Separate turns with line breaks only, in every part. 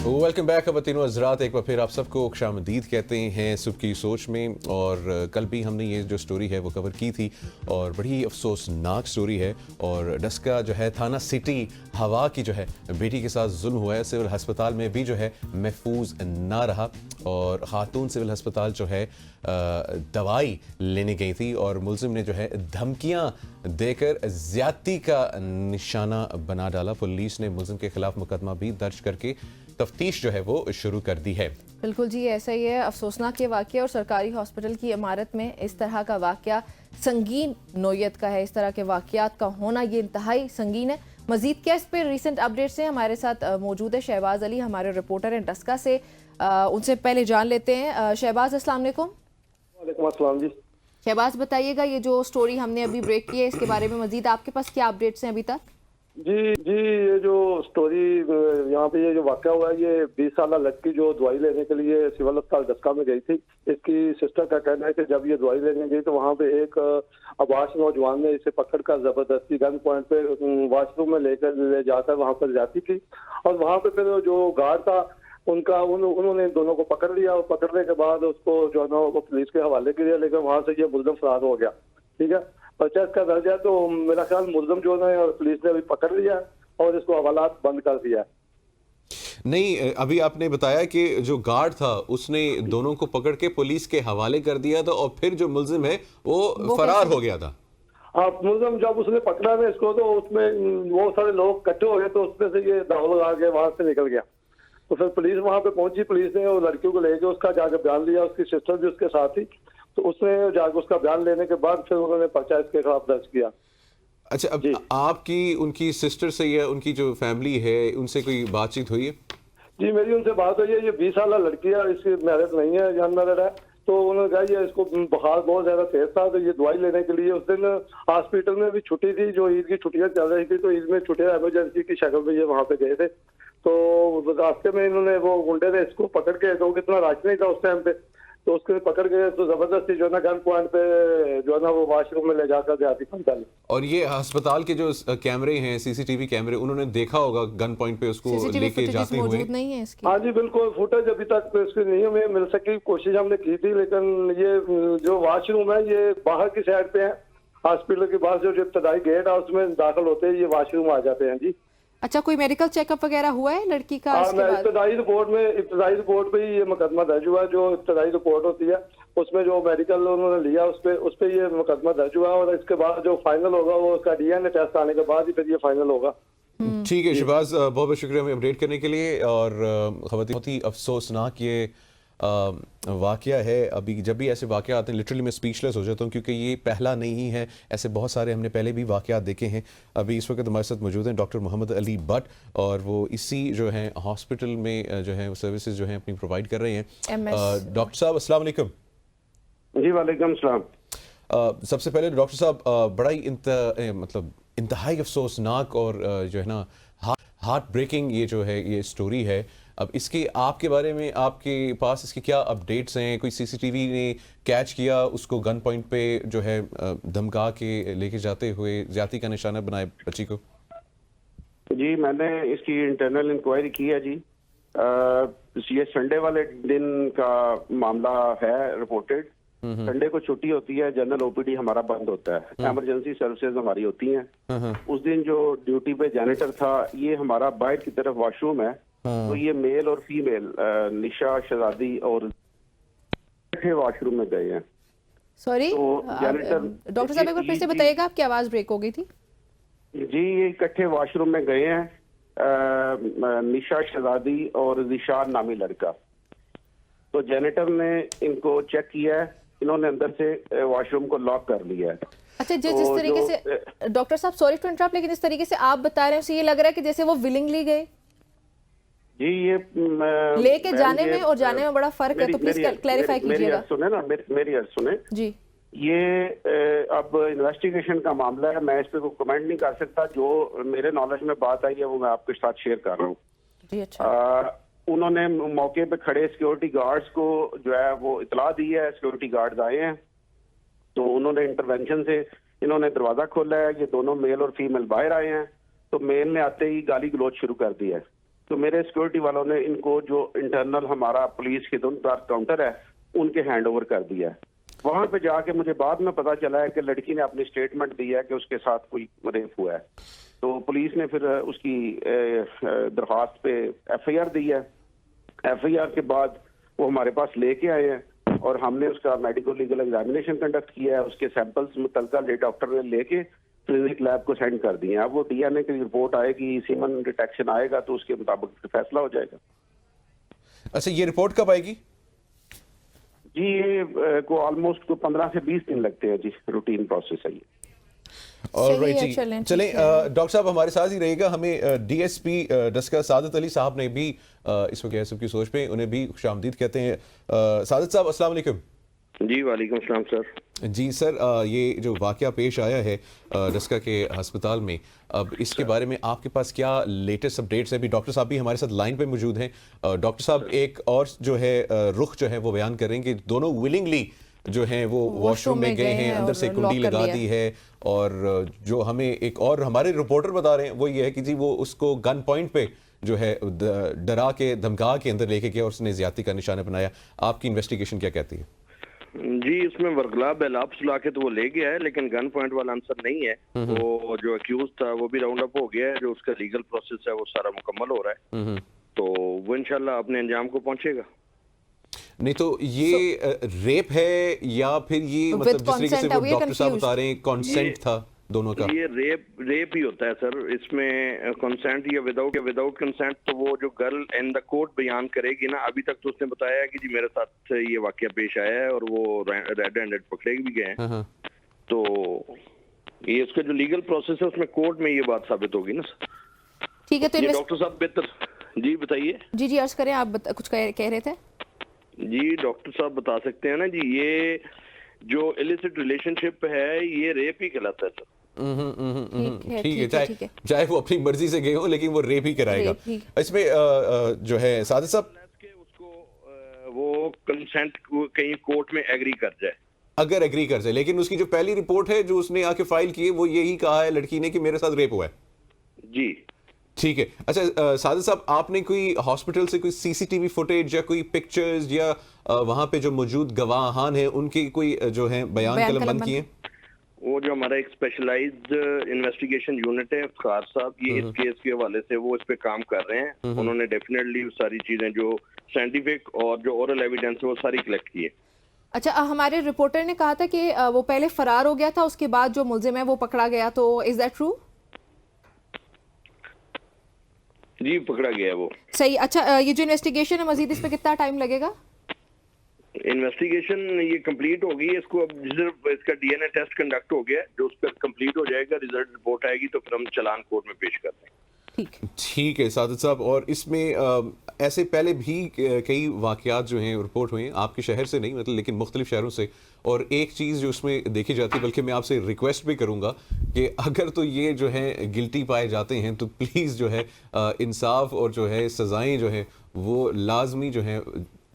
Welcome back वतीनो हज़रात, एक बार फिर आप सबको खुशामदीद कहते हैं सुबह की सोच में। और कल भी हमने ये जो स्टोरी है वो कवर की थी और बड़ी अफसोसनाक स्टोरी है। और डस्का जो है थाना सिटी हवा की जो है बेटी के साथ जुल्म हुआ है। सिविल अस्पताल में भी जो है महफूज ना रहा और खातून सिविल अस्पताल जो है दवाई लेने गई थी और मुलजिम ने जो है धमकियां देकर ज्यादती का निशाना बना डाला। पुलिस ने मुलजिम के खिलाफ मुकदमा भी दर्ज करके तफ्तीश जो है वो शुरू कर दी है।
बिल्कुल जी, ऐसा ही है। अफसोसनाक ये वाकया और सरकारी हॉस्पिटल की इमारत में इस तरह का वाकया संगीन नोयत का है। इस तरह के वाकयात का होना ये इंतहाई संगीन है। मजीद क्या इस पर रिसेंट अपडेट्स हैं, हमारे साथ मौजूद है शहबाज अली, हमारे रिपोर्टर हैं डस्का से। उनसे पहले जान लेते हैं। शहबाज, अस्सलाम वालेकुम।
वालेकुम अस्सलाम जी।
शहबाज, बताइएगा ये जो स्टोरी हमने अभी ब्रेक की है इसके बारे में मजीद आपके पास क्या अपडेट्स हैं अभी तक?
जी, ये जो स्टोरी यहाँ पे ये जो वाक़या हुआ है, ये 20 साल लड़की जो दवाई लेने के लिए सिविल अस्पताल डस्का में गई थी। इसकी सिस्टर का कहना है कि जब ये दवाई लेने गई तो वहाँ पे एक अबाश नौजवान ने इसे पकड़कर जबरदस्ती गन पॉइंट पे वॉशरूम में ले जाकर वहाँ पर जाती थी। और वहाँ पे फिर जो गार्ड था उन्होंने दोनों को पकड़ लिया और पकड़ने के बाद उसको जो है ना वो पुलिस के हवाले के लिए, लेकिन वहाँ से ये मुलजिम फरार हो गया। ठीक है, पर्चा इसका दर्ज है, तो मेरा ख्याल मुलजिम जो है और पुलिस ने अभी पकड़ लिया और इसको हवालात बंद कर दिया।
नहीं, अभी आपने बताया कि जो गार्ड था उसने दोनों को पकड़ के पुलिस के हवाले कर दिया था और फिर जो मुलजिम है वो फरार हो गया था।
हाँ, मुलजिम जब उसने पकड़ा ना इसको तो उसमें वो सारे लोग इकट्ठे हो गए, तो उसमें से ये दाव लगा के वहां से निकल गया। तो फिर पुलिस वहां पे पहुंची, पुलिस ने वो लड़कियों को लेके उसका जाकर बयान लिया, उसकी सिस्टर भी उसके साथ थी। तो उसने जाकर उसका बयान लेने के बाद फिर उन्होंने पर्चा इसके खिलाफ दर्ज किया।
अच्छा, अब आपकी उनकी सिस्टर से या उनकी जो फैमिली है उनसे कोई बातचीत हुई है?
जी, मेरी उनसे बात हुई है। ये 20 साल लड़की है, इसकी मैरिज नहीं है, अनमैरिड है। तो उन्होंने कहा ये इसको बुखार बहुत ज्यादा तेज था, तो ये दवाई लेने के लिए उस दिन हॉस्पिटल में भी छुट्टी थी, जो ईद की छुट्टियां चल रही थी, तो ईद में छुट्टियां इमरजेंसी की शक्ल में ये वहां पे गए थे। तो रास्ते में इन्होंने वो गुंडे ने इसको पकड़ के, तो कितना राज नहीं था उस टाइम पे, तो उसके पकड़ के तो जबरदस्ती जो है ना गन पॉइंट पे जो है ना वो वॉशरूम में ले जाकर जाती पंचाली।
और ये अस्पताल के जो कैमरे हैं, सीसीटीवी कैमरे, उन्होंने देखा होगा गन पॉइंट पे उसको लेके जाते हुए?
नहीं है इसकी?
हाँ जी, बिल्कुल, फुटेज अभी तक इसकी नहीं हमें मिल सकी, कोशिश हमने की थी, लेकिन ये जो वॉशरूम है ये बाहर की साइड पे है। हॉस्पिटल के पास जो इब्तदाई गेट है उसमें दाखिल होते हैं ये वॉशरूम आ जाते हैं। जी,
अच्छा, कोई मेडिकल चेकअप वगैरह हुआ है लड़की का?
इब्तदाई रिपोर्ट पे ही ये मुकदमा दर्ज हुआ। जो इब्तदाई रिपोर्ट होती है उसमें जो मेडिकल उन्होंने लिया उस पे ये मुकदमा दर्ज हुआ और इसके बाद जो फाइनल होगा वो उसका डीएनए टेस्ट आने के बाद ही फिर ये फाइनल होगा।
ठीक है शहबाज, बहुत बहुत शुक्रिया हमें अपडेट करने के लिए। और बहुत ही अफसोसनाक ये वाकया है। अभी जब भी ऐसे वाकया आते हैं लिटरली मैं स्पीचलेस हो जाता हूँ, क्योंकि ये पहला नहीं है, ऐसे बहुत सारे हमने पहले भी वाकयात देखे हैं। अभी इस वक्त हमारे साथ मौजूद हैं डॉक्टर मोहम्मद अली भट्ट और वो इसी जो है हॉस्पिटल में जो है सर्विसेज जो है अपनी प्रोवाइड कर रहे हैं। डॉक्टर साहब अस्सलाम वालेकुम।
जी वालेकुम सलाम।
सबसे पहले डॉक्टर साहब, बड़ा ही मतलब इंतहाई अफसोसनाक और जो है ना हार्ट ब्रेकिंग ये जो है ये स्टोरी है। अब इसके आपके बारे में आपके पास इसके क्या अपडेट्स हैं? कोई सीसीटीवी ने कैच किया उसको गन पॉइंट पे जो है धमका के लेके जाते हुए ज्यादती का निशाना बनाए बच्ची को?
जी, मैंने इसकी इंटरनल इंक्वायरी की है जी। ये संडे वाले दिन का मामला है रिपोर्टेड। संडे को छुट्टी होती है, जनरल ओपीडी हमारा बंद होता है, इमरजेंसी सर्विसेज हमारी होती हैं। उस दिन जो ड्यूटी पे जैनिटर था, ये हमारा बाहर की तरफ वॉशरूम है, तो ये मेल और फीमेल निशा शहजादी और वॉशरूम में गए हैं।
सॉरी
जैनिटर
डॉक्टर साहब एक बार फिर से बताइएगा, आपकी आवाज ब्रेक हो गई थी।
जी, ये इकट्ठे वॉशरूम में गए हैं, निशा शहजादी और जिशान नामी लड़का। तो जैनिटर ने इनको चेक किया है, इन्होंने अंदर से वॉशरूम को लॉक कर लिया है।
अच्छा, जिस तरीके से डॉक्टर साहब, सॉरी टू इंटरप्ट, लेकिन इस तरीके से आप बता रहे हैं उसे ये लग रहा है कि जैसे वो विलिंगली गए।
जी, ये
लेके जाने में और जाने में बड़ा फर्क है, तो प्लीज क्लैरिफाई कीजिएगा।
सुने ना, मेरी अर्ज सुने
जी।
ये अब इन्वेस्टिगेशन का मामला है, मैं इस पे कोई कमेंट नहीं कर सकता। जो मेरे नॉलेज में बात आई है वो मैं आपके साथ शेयर कर रहा हूँ।
जी, अच्छा।
उन्होंने मौके पे खड़े सिक्योरिटी गार्ड्स को जो है वो इतला दी है, सिक्योरिटी गार्ड्स आए हैं, तो उन्होंने इंटरवेंशन से इन्होंने दरवाजा खोला है, ये दोनों मेल और फीमेल बाहर आए हैं। तो मेल ने आते ही गाली गलौज शुरू कर दी है। तो मेरे सिक्योरिटी वालों ने इनको जो इंटरनल हमारा पुलिस के दोनों काउंटर है उनके हैंड ओवर कर दिया है। वहां पे जाके मुझे बाद में पता चला है कि लड़की ने अपनी स्टेटमेंट दी है कि उसके साथ कोई रेप हुआ है। तो पुलिस ने फिर उसकी दरख्वास्त पे एफआईआर दी है। एफआईआर के बाद वो हमारे पास लेके आए हैं और हमने उसका मेडिको लीगल एग्जामिनेशन कंडक्ट किया है। उसके सैंपल्स मुतलका डॉक्टर ने लेके फोरेंसिक लैब को सेंड कर दिए हैं। अब वो डीएनए की रिपोर्ट आएगी, सीमन डिटेक्शन आएगा तो उसके मुताबिक फैसला हो जाएगा।
अच्छा, ये रिपोर्ट कब आएगी?
जी ये को ऑलमोस्ट को 15 से 20 दिन लगते हैं जी, रूटीन प्रोसेस है ये।
ऑलराइट जी,
चलें,
चलें
ठीक है।
डॉक्टर साहब हमारे साथ ही रहेगा। हमें डीएसपी डस्का सादत अली साहब ने भी इस वक्त सबकी सोच पे उन्हें भी खुशामदीद कहते हैं। सादत साहब अस्सलाम वालेकुम।
जी वालेकुम सलाम सर।
जी सर, ये जो वाकया पेश आया है डस्का के अस्पताल में, अब इसके बारे में आपके पास क्या लेटेस्ट अपडेट्स हैं? अभी डॉक्टर साहब भी हमारे साथ लाइन पे मौजूद हैं। डॉक्टर साहब एक और जो है रुख जो है वो बयान करेंगे, दोनों विलिंगली जो हैं वो वॉशरूम में गए हैं, अंदर से कुंडी लगा दी है। और जो हमें एक और हमारे रिपोर्टर बता रहे हैं वो ये है कि जी वो उसको गन पॉइंट पे जो है डरा के धमका के अंदर लेके गया और उसने ज्यादती का निशाना बनाया। आपकी इन्वेस्टिगेशन क्या कहती है?
जी इसमें वरगला बेलाब सुला के तो वो ले गया है, लेकिन गन पॉइंट वाला आंसर नहीं है। वो जो अक्यूज था वो भी राउंड अप हो गया है। जो उसका लीगल प्रोसेस है वो सारा मुकम्मल हो रहा है, तो वो इंशाल्लाह अपने अंजाम को पहुंचेगा।
नहीं तो ये रेप है या फिर ये मतलब जिस तरीके से वो डॉक्टर साहब बता रहे हैं कंसेंट था दोनों का? ये
रेप ही होता है सर। इसमें कंसेंट या विदाउट कंसेंट तो वो जो गर्ल इन द कोर्ट बयान करेगी ना, अभी तक तो उसने बताया कि जी मेरे साथ ये वाकया पेश आया है और वो रेड हैंडेड पकड़े भी गए हैं। तो ये उसका जो लीगल प्रोसेस है उसमें कोर्ट में ये बात साबित होगी ना सर।
ठीक है, तो
डॉक्टर साहब बेहतर जी बताइए।
जी अर्ज करें, आप कुछ कह रहे थे।
जी डॉक्टर साहब बता सकते हैं ना जी, ये जो इलिसिट रिलेशनशिप है ये रेप ही कहलाता है सर।
ठीक है, चाहे वो अपनी मर्जी से गए हो लेकिन वो रेप ही कराएगा। इसमें जो है सादिक साहब
उसको वो कंसेंट कहीं कोर्ट में एग्री कर जाए,
अगर एग्री कर जाए, लेकिन उसकी जो पहली रिपोर्ट है जो उसने आके फाइल की है वो यही कहा है लड़की ने कि मेरे साथ रेप हुआ है।
जी
ठीक है। अच्छा सादिक साहब, आपने कोई हॉस्पिटल से कोई सीसीटीवी फुटेज या कोई पिक्चर्स या वहां पे जो मौजूद गवाहान है उनकी कोई जो है बयान कलमबंद किए?
वो जो हमारा एक स्पेशलाइज्ड इन्वेस्टिगेशन यूनिट है खार साहब, ये इस केस के हवाले से वो इस पे काम कर रहे हैं। उन्होंने डेफिनेटली सारी चीजें जो साइंटिफिक और जो ओरल एविडेंस है वो सारी कलेक्ट की है।
अच्छा, हमारे रिपोर्टर ने कहा था कि वो पहले फरार हो गया था, उसके बाद जो मुलजिम है वो पकड़ा गया, तो इज दैट ट्रू?
जी पकड़ा गया है वो।
सही। अच्छा, ये जो इन्वेस्टिगेशन है मजीद इस पे कितना टाइम लगेगा?
इन्वेस्टिगेशन ये कंप्लीट हो गई है, इसको अब सिर्फ इसका डीएनए टेस्ट कंडक्ट हो गया है, जो उस पर कंप्लीट हो जाएगा, रिजल्ट रिपोर्ट आएगी तो फिर हम चालान कोर्ट में पेश करते हैं।
ठीक है सादिक साहब, और इसमें ऐसे पहले भी कई वाकयात जो हैं रिपोर्ट हुए हैं, आपके शहर से नहीं मतलब लेकिन मुख्तलिफ शहरों से। और एक चीज़ जो उसमें देखी जाती है, बल्कि मैं आपसे रिक्वेस्ट भी करूंगा कि अगर तो ये जो है गिल्टी पाए जाते हैं तो प्लीज़ जो है इंसाफ और जो है सज़ाएं जो है वो लाजमी जो है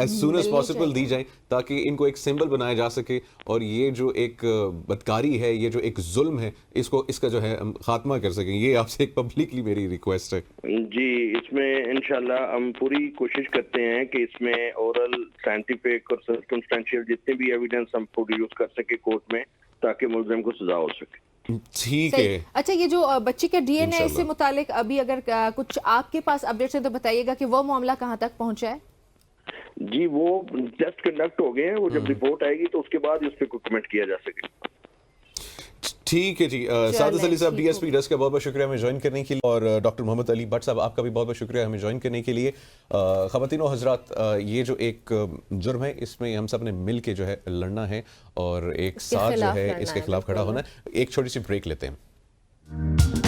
एज सून एज पॉसिबल दी जाए, ताकि इनको एक सिंबल बनाया जा सके और ये जो एक बदकारी है, ये जो एक जुल्म है, इसका जो है हम खात्मा कर सकें। ये आपसे एक पब्लिकली मेरी रिक्वेस्ट है।
जी इसमें इंशाल्लाह हम पूरी कोशिश करते हैं कि इसमें ओरल साइंटिफिक और सर्कमस्टेंशियल जितने भी एविडेंस हम प्रोड्यूस कर सके कोर्ट में, ताकि मुलजिम को सजा हो सके।
ठीक है।
अच्छा, ये जो बच्ची का डीएनए से मुतालिक अभी अगर कुछ आपके पास अपडेट्स है तो बताइएगा कि वो मामला कहाँ तक पहुंचा है?
जी वो टेस्ट कंडक्ट हो गए हैं, वो जब रिपोर्ट आएगी तो उसके बाद उस पर कोई कमेंट किया जा सके।
ठीक है जी। सादिक अली साहब डीएसपी डस्ट का बहुत बहुत शुक्रिया हमें ज्वाइन करने के लिए, और डॉक्टर मोहम्मद अली भट्ट साहब आपका भी बहुत बहुत शुक्रिया हमें ज्वाइन करने के लिए। ख़वातीनो हजरात, ये जो एक जुर्म है इसमें हम सब ने मिल के जो है लड़ना है और एक साथ जो है इसके खिलाफ खड़ा होना है। एक छोटी सी ब्रेक लेते हैं।